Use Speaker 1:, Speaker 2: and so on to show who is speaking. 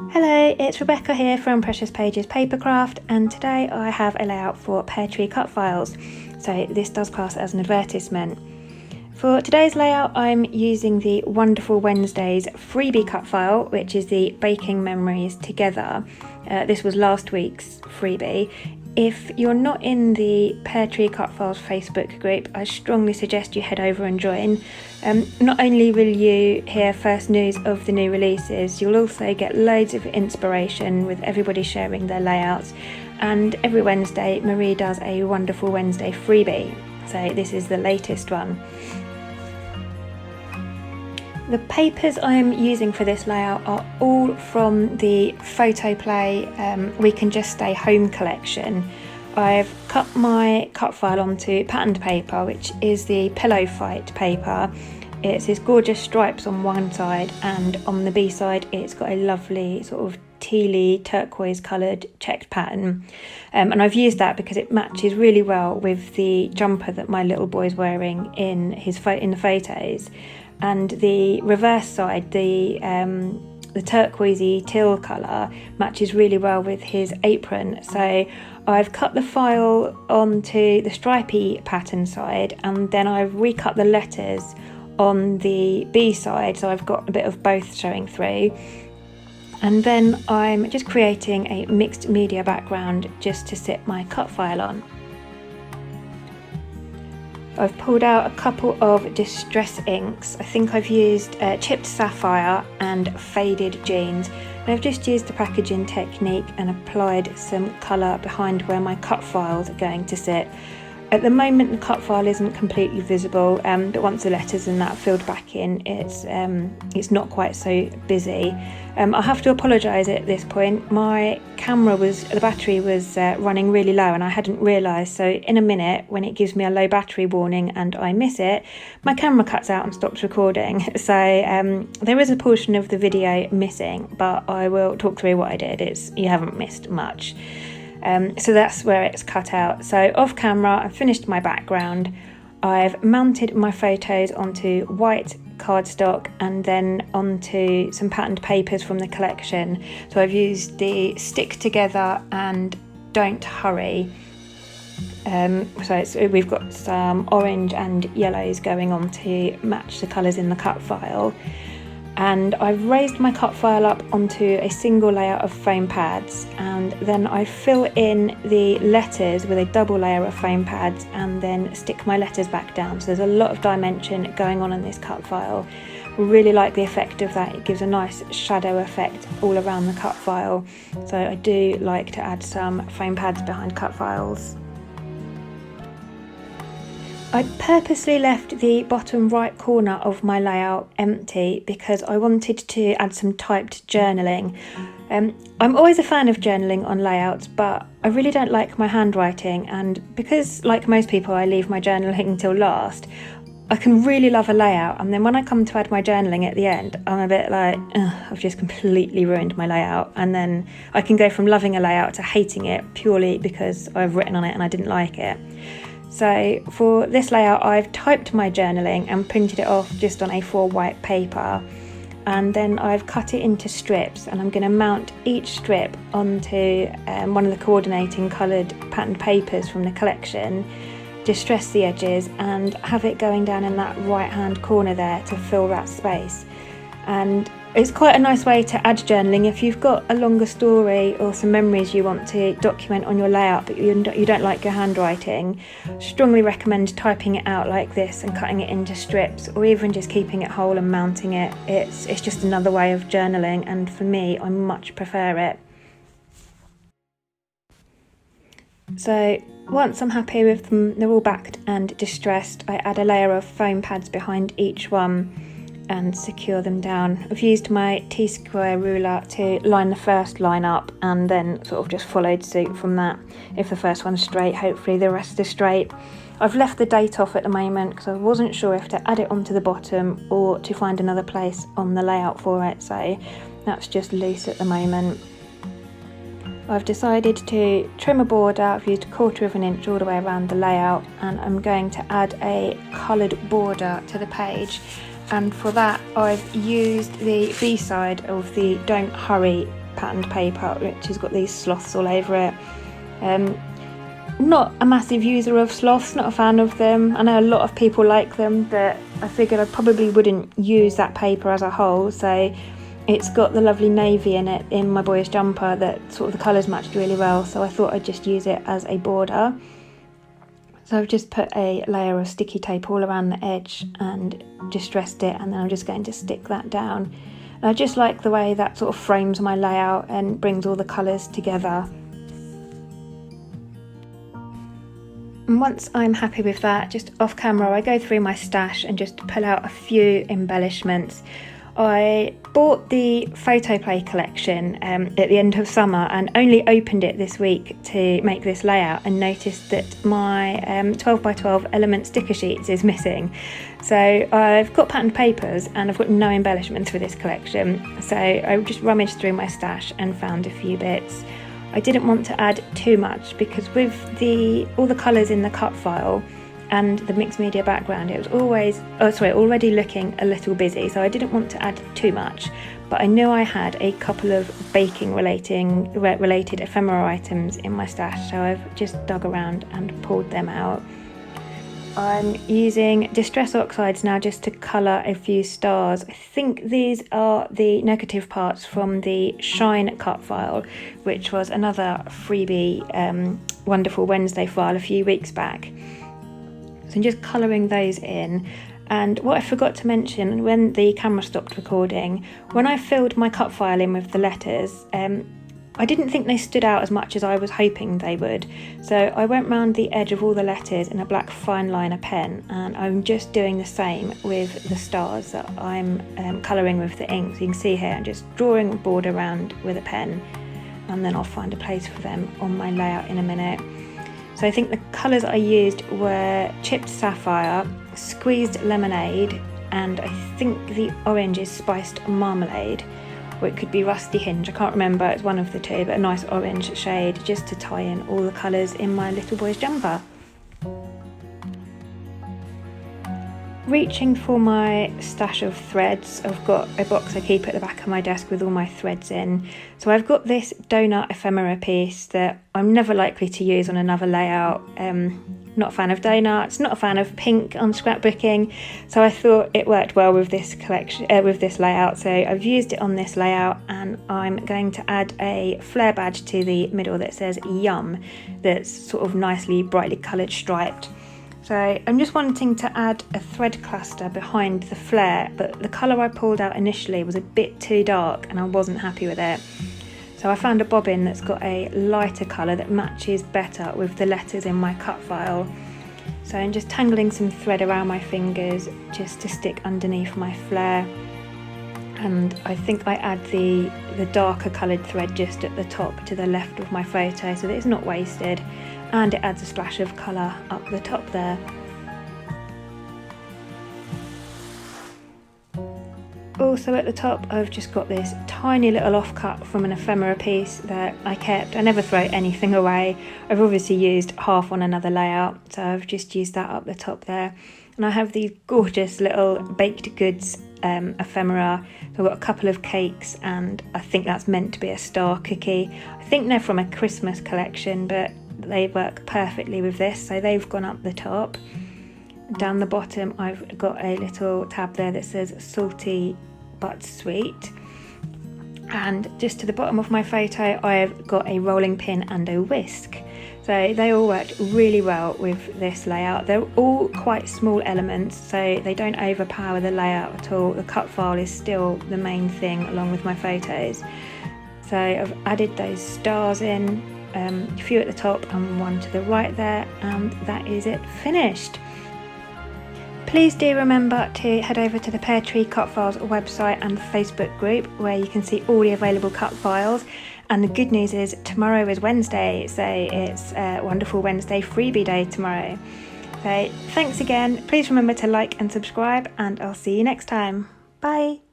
Speaker 1: Hello, it's Rebecca here from Precious Pages Papercraft, and today I have a layout for Peartree Cutfiles, so this does class as an advertisement. For today's layout I'm using the Wonderful Wednesdays freebie cut file, which is the Baking Memories Together. This was last week's freebie. If you're not in the Peartree Cutfiles Facebook group, I strongly suggest you head over and join. Not only will you hear first news of the new releases, you'll also get loads of inspiration with everybody sharing their layouts, and every Wednesday Marie does a Wonderful Wednesday freebie, so this is the latest one. The papers I'm using for this layout are all from the Photoplay We Can Just Stay Home collection. I've cut my cut file onto patterned paper, which is the Pillow Fight paper. It's these gorgeous stripes on one side, and on the B side it's got a lovely sort of tealy turquoise coloured checked pattern, and I've used that because it matches really well with the jumper that my little boy's wearing in the photos. And the reverse side, the turquoisey teal colour, matches really well with his apron. So I've cut the file onto the stripy pattern side, and then I've recut the letters on the B side, so I've got a bit of both showing through. And then I'm just creating a mixed media background just to sit my cut file on. I've pulled out a couple of distress inks. I think I've used chipped sapphire and faded jeans. And I've just used the packaging technique and applied some colour behind where my cut files are going to sit. At the moment the cut file isn't completely visible, but once the letters and that filled back in, it's not quite so busy. I have to apologise at this point. My camera the battery was running really low and I hadn't realised, so in a minute when it gives me a low battery warning and I miss it, my camera cuts out and stops recording. So there is a portion of the video missing, but I will talk through what I did. You haven't missed much. So that's where it's cut out. So off camera I've finished my background. I've mounted my photos onto white cardstock and then onto some patterned papers from the collection. So I've used the Stick Together and Don't Hurry. So we've got some orange and yellows going on to match the colours in the cut file. And I've raised my cut file up onto a single layer of foam pads, and then I fill in the letters with a double layer of foam pads and then stick my letters back down. So there's a lot of dimension going on in this cut file. I really like the effect of that. It gives a nice shadow effect all around the cut file. So I do like to add some foam pads behind cut files. I purposely left the bottom right corner of my layout empty because I wanted to add some typed journaling. I'm always a fan of journaling on layouts, but I really don't like my handwriting, and because, like most people, I leave my journaling till last, I can really love a layout, and then when I come to add my journaling at the end, I'm a bit like, I've just completely ruined my layout, and then I can go from loving a layout to hating it purely because I've written on it and I didn't like it. So for this layout I've typed my journaling and printed it off just on A4 white paper, and then I've cut it into strips, and I'm going to mount each strip onto one of the coordinating coloured patterned papers from the collection, distress the edges and have it going down in that right hand corner there to fill that space. And it's quite a nice way to add journaling if you've got a longer story or some memories you want to document on your layout but you don't like your handwriting. Strongly recommend typing it out like this and cutting it into strips, or even just keeping it whole and mounting it. It's just another way of journaling, and for me I much prefer it. So once I'm happy with them, they're all backed and distressed, I add a layer of foam pads behind each one and secure them down. I've used my T-square ruler to line the first line up and then sort of just followed suit from that. If the first one's straight, hopefully the rest is straight. I've left the date off at the moment because I wasn't sure if to add it onto the bottom or to find another place on the layout for it, so that's just loose at the moment. I've decided to trim a border. I've used 1/4 of an inch all the way around the layout, and I'm going to add a coloured border to the page. And for that I've used the B-side of the Don't Hurry patterned paper, which has got these sloths all over it. Not a massive user of sloths, not a fan of them. I know a lot of people like them, but I figured I probably wouldn't use that paper as a whole. So it's got the lovely navy in it in my boyish jumper that sort of the colours matched really well. So I thought I'd just use it as a border. So I've just put a layer of sticky tape all around the edge and distressed it, and then I'm just going to stick that down. And I just like the way that sort of frames my layout and brings all the colours together. And once I'm happy with that, just off camera, I go through my stash and just pull out a few embellishments. I bought the Photoplay collection at the end of summer and only opened it this week to make this layout, and noticed that my 12x12 element sticker sheets is missing. So I've got patterned papers and I've got no embellishments for this collection. So I just rummaged through my stash and found a few bits. I didn't want to add too much because with all the colours in the cut file and the mixed media background, it was already looking a little busy, so I didn't want to add too much. But I knew I had a couple of baking related ephemera items in my stash, so I've just dug around and pulled them out. I'm using Distress Oxides now just to colour a few stars. I think these are the negative parts from the Shine cut file, which was another freebie Wonderful Wednesday file a few weeks back. So I'm just colouring those in. And what I forgot to mention when the camera stopped recording, when I filled my cut file in with the letters, I didn't think they stood out as much as I was hoping they would. So I went round the edge of all the letters in a black fine liner pen, and I'm just doing the same with the stars that I'm colouring with the ink. So you can see here I'm just drawing a border around with a pen, and then I'll find a place for them on my layout in a minute. So I think the colours I used were Chipped Sapphire, Squeezed Lemonade, and I think the orange is Spiced Marmalade, or it could be Rusty Hinge, I can't remember, it's one of the two, but a nice orange shade just to tie in all the colours in my little boy's jumper. Reaching for my stash of threads, I've got a box I keep at the back of my desk with all my threads in. So I've got this donut ephemera piece that I'm never likely to use on another layout. Not a fan of donuts, not a fan of pink on scrapbooking, so I thought it worked well with this collection, with this layout. So I've used it on this layout, and I'm going to add a flare badge to the middle that says Yum, that's sort of nicely brightly coloured striped. So I'm just wanting to add a thread cluster behind the flare, but the colour I pulled out initially was a bit too dark and I wasn't happy with it. So I found a bobbin that's got a lighter colour that matches better with the letters in my cut file. So I'm just tangling some thread around my fingers just to stick underneath my flare. And I think I add the darker coloured thread just at the top to the left of my photo so that it's not wasted, and it adds a splash of colour up the top there. Also at the top I've just got this tiny little offcut from an ephemera piece that I kept. I never throw anything away. I've obviously used half on another layout, so I've just used that up the top there. And I have these gorgeous little baked goods ephemera. So I've got a couple of cakes, and I think that's meant to be a star cookie. I think they're from a Christmas collection, but they work perfectly with this, so they've gone up the top. Down the bottom I've got a little tab there that says salty but sweet, and just to the bottom of my photo I've got a rolling pin and a whisk. So they all worked really well with this layout. They're all quite small elements, so they don't overpower the layout at all. The cut file is still the main thing along with my photos. So I've added those stars in, a few at the top and one to the right there, and that is it finished. Please do remember to head over to the Peartree Cutfiles website and Facebook group where you can see all the available cut files. And the good news is tomorrow is Wednesday, so it's a Wonderful Wednesday freebie day tomorrow. So thanks again, please remember to like and subscribe, and I'll see you next time. Bye!